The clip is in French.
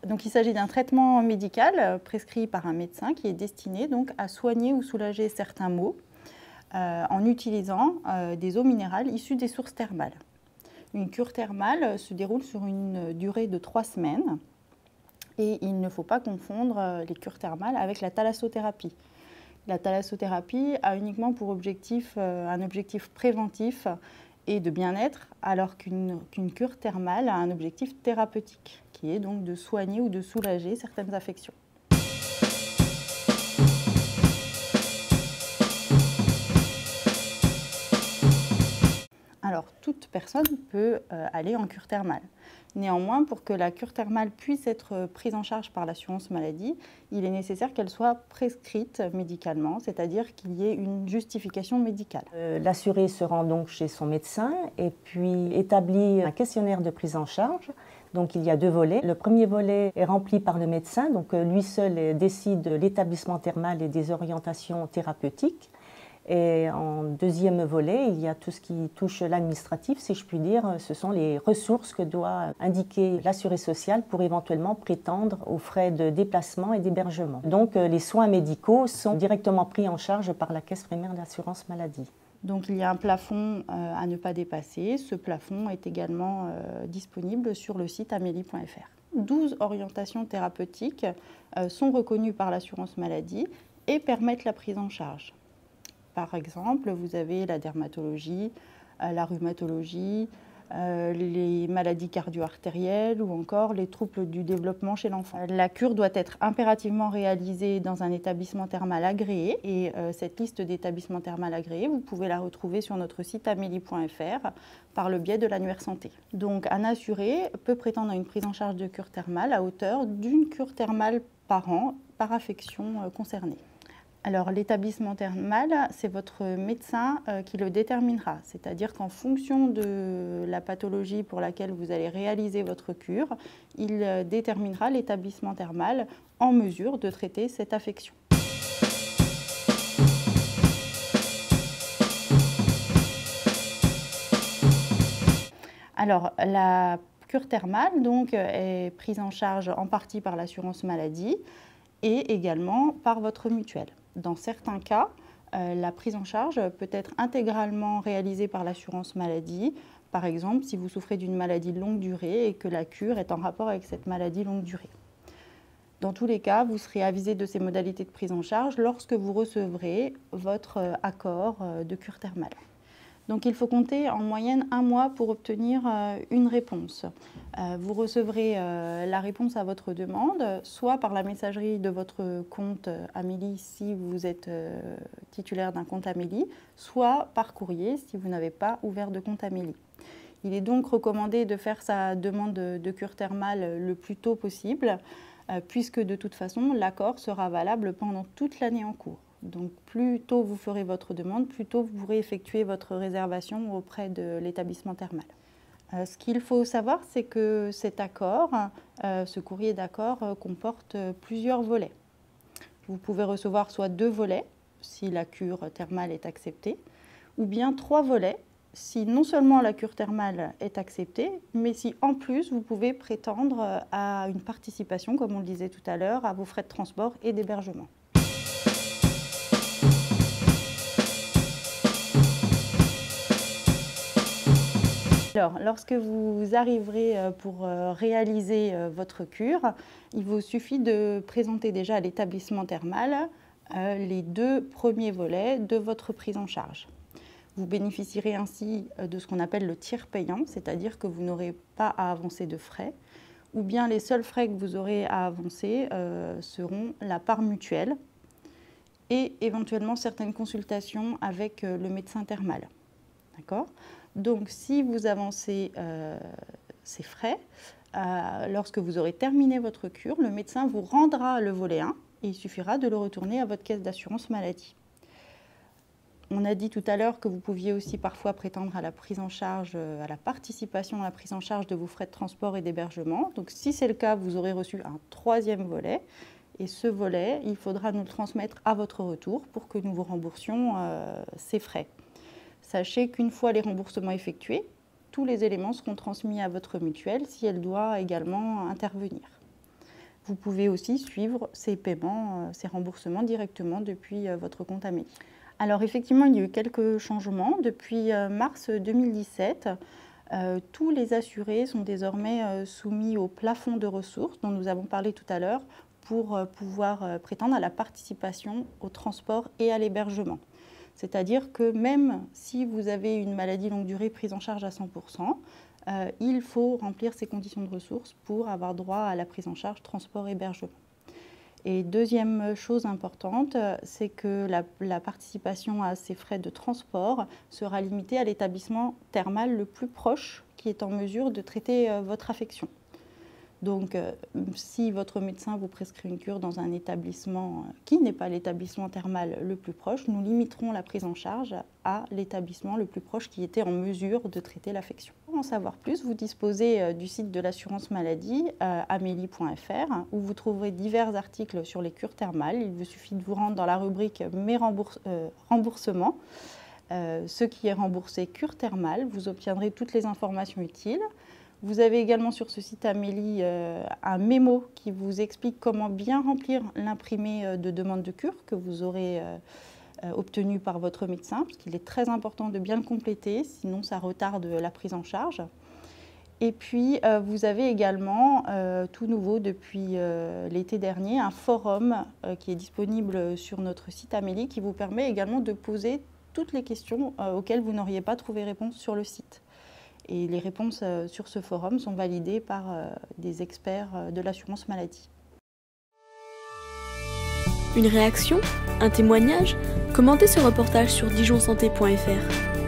Donc il s'agit d'un traitement médical prescrit par un médecin qui est destiné donc à soigner ou soulager certains maux en utilisant des eaux minérales issues des sources thermales. Une cure thermale se déroule sur une durée de 3 semaines et il ne faut pas confondre les cures thermales avec la thalassothérapie. La thalassothérapie a uniquement pour objectif un objectif préventif et de bien-être, alors qu'une cure thermale a un objectif thérapeutique, qui est donc de soigner ou de soulager certaines affections. Alors, toute personne peut aller en cure thermale. Néanmoins, pour que la cure thermale puisse être prise en charge par l'assurance maladie, il est nécessaire qu'elle soit prescrite médicalement, c'est-à-dire qu'il y ait une justification médicale. L'assuré se rend donc chez son médecin et puis établit un questionnaire de prise en charge. Donc il y a 2 volets. Le premier volet est rempli par le médecin, donc lui seul décide de l'établissement thermal et des orientations thérapeutiques. Et en deuxième volet, il y a tout ce qui touche l'administratif, si je puis dire. Ce sont les ressources que doit indiquer l'assuré social pour éventuellement prétendre aux frais de déplacement et d'hébergement. Donc les soins médicaux sont directement pris en charge par la Caisse primaire d'assurance maladie. Donc il y a un plafond à ne pas dépasser. Ce plafond est également disponible sur le site amélie.fr. 12 orientations thérapeutiques sont reconnues par l'assurance maladie et permettent la prise en charge. Par exemple, vous avez la dermatologie, la rhumatologie, les maladies cardio-artérielles ou encore les troubles du développement chez l'enfant. La cure doit être impérativement réalisée dans un établissement thermal agréé et cette liste d'établissements thermal agréés, vous pouvez la retrouver sur notre site amélie.fr par le biais de l'annuaire santé. Donc un assuré peut prétendre à une prise en charge de cure thermale à hauteur d'une cure thermale par an par affection concernée. Alors l'établissement thermal, c'est votre médecin qui le déterminera, c'est-à-dire qu'en fonction de la pathologie pour laquelle vous allez réaliser votre cure, il déterminera l'établissement thermal en mesure de traiter cette affection. Alors la cure thermale donc, est prise en charge en partie par l'assurance maladie et également par votre mutuelle. Dans certains cas, la prise en charge peut être intégralement réalisée par l'assurance maladie. Par exemple, si vous souffrez d'une maladie de longue durée et que la cure est en rapport avec cette maladie longue durée. Dans tous les cas, vous serez avisé de ces modalités de prise en charge lorsque vous recevrez votre accord de cure thermale. Donc il faut compter en moyenne 1 mois pour obtenir une réponse. Vous recevrez la réponse à votre demande, soit par la messagerie de votre compte Amélie si vous êtes titulaire d'un compte Amélie, soit par courrier si vous n'avez pas ouvert de compte Amélie. Il est donc recommandé de faire sa demande de cure thermale le plus tôt possible, puisque de toute façon l'accord sera valable pendant toute l'année en cours. Donc plus tôt vous ferez votre demande, plus tôt vous pourrez effectuer votre réservation auprès de l'établissement thermal. Ce qu'il faut savoir, c'est que cet accord, ce courrier d'accord, comporte plusieurs volets. Vous pouvez recevoir soit 2 volets, si la cure thermale est acceptée, ou bien 3 volets, si non seulement la cure thermale est acceptée, mais si en plus vous pouvez prétendre à une participation, comme on le disait tout à l'heure, à vos frais de transport et d'hébergement. Alors, lorsque vous arriverez pour réaliser votre cure, il vous suffit de présenter déjà à l'établissement thermal les 2 premiers volets de votre prise en charge. Vous bénéficierez ainsi de ce qu'on appelle le tiers payant, c'est-à-dire que vous n'aurez pas à avancer de frais, ou bien les seuls frais que vous aurez à avancer seront la part mutuelle et éventuellement certaines consultations avec le médecin thermal. D'accord ? Donc, si vous avancez ces frais, lorsque vous aurez terminé votre cure, le médecin vous rendra le volet 1 et il suffira de le retourner à votre caisse d'assurance maladie. On a dit tout à l'heure que vous pouviez aussi parfois prétendre à la prise en charge, à la participation à la prise en charge de vos frais de transport et d'hébergement. Donc, si c'est le cas, vous aurez reçu un 3e volet. Et ce volet, il faudra nous le transmettre à votre retour pour que nous vous remboursions ces frais. Sachez qu'une fois les remboursements effectués, tous les éléments seront transmis à votre mutuelle si elle doit également intervenir. Vous pouvez aussi suivre ces paiements, ces remboursements directement depuis votre compte Amélie. Alors effectivement, il y a eu quelques changements. Depuis mars 2017, tous les assurés sont désormais soumis au plafond de ressources dont nous avons parlé tout à l'heure pour pouvoir prétendre à la participation au transport et à l'hébergement. C'est-à-dire que même si vous avez une maladie longue durée prise en charge à 100%, il faut remplir ces conditions de ressources pour avoir droit à la prise en charge transport-hébergement. Et deuxième chose importante, c'est que la participation à ces frais de transport sera limitée à l'établissement thermal le plus proche qui est en mesure de traiter votre affection. Donc, si votre médecin vous prescrit une cure dans un établissement qui n'est pas l'établissement thermal le plus proche, nous limiterons la prise en charge à l'établissement le plus proche qui était en mesure de traiter l'affection. Pour en savoir plus, vous disposez du site de l'assurance maladie, amélie.fr, où vous trouverez divers articles sur les cures thermales. Il vous suffit de vous rendre dans la rubrique « Mes remboursements ». Ce qui est remboursé cure thermale, vous obtiendrez toutes les informations utiles. Vous avez également sur ce site Amélie un mémo qui vous explique comment bien remplir l'imprimé de demande de cure que vous aurez obtenu par votre médecin, parce qu'il est très important de bien le compléter, sinon ça retarde la prise en charge. Et puis, vous avez également, tout nouveau depuis l'été dernier, un forum qui est disponible sur notre site Amélie qui vous permet également de poser toutes les questions auxquelles vous n'auriez pas trouvé réponse sur le site. Et les réponses sur ce forum sont validées par des experts de l'assurance maladie. Une réaction? Un témoignage? Commentez ce reportage sur dijonsanté.fr.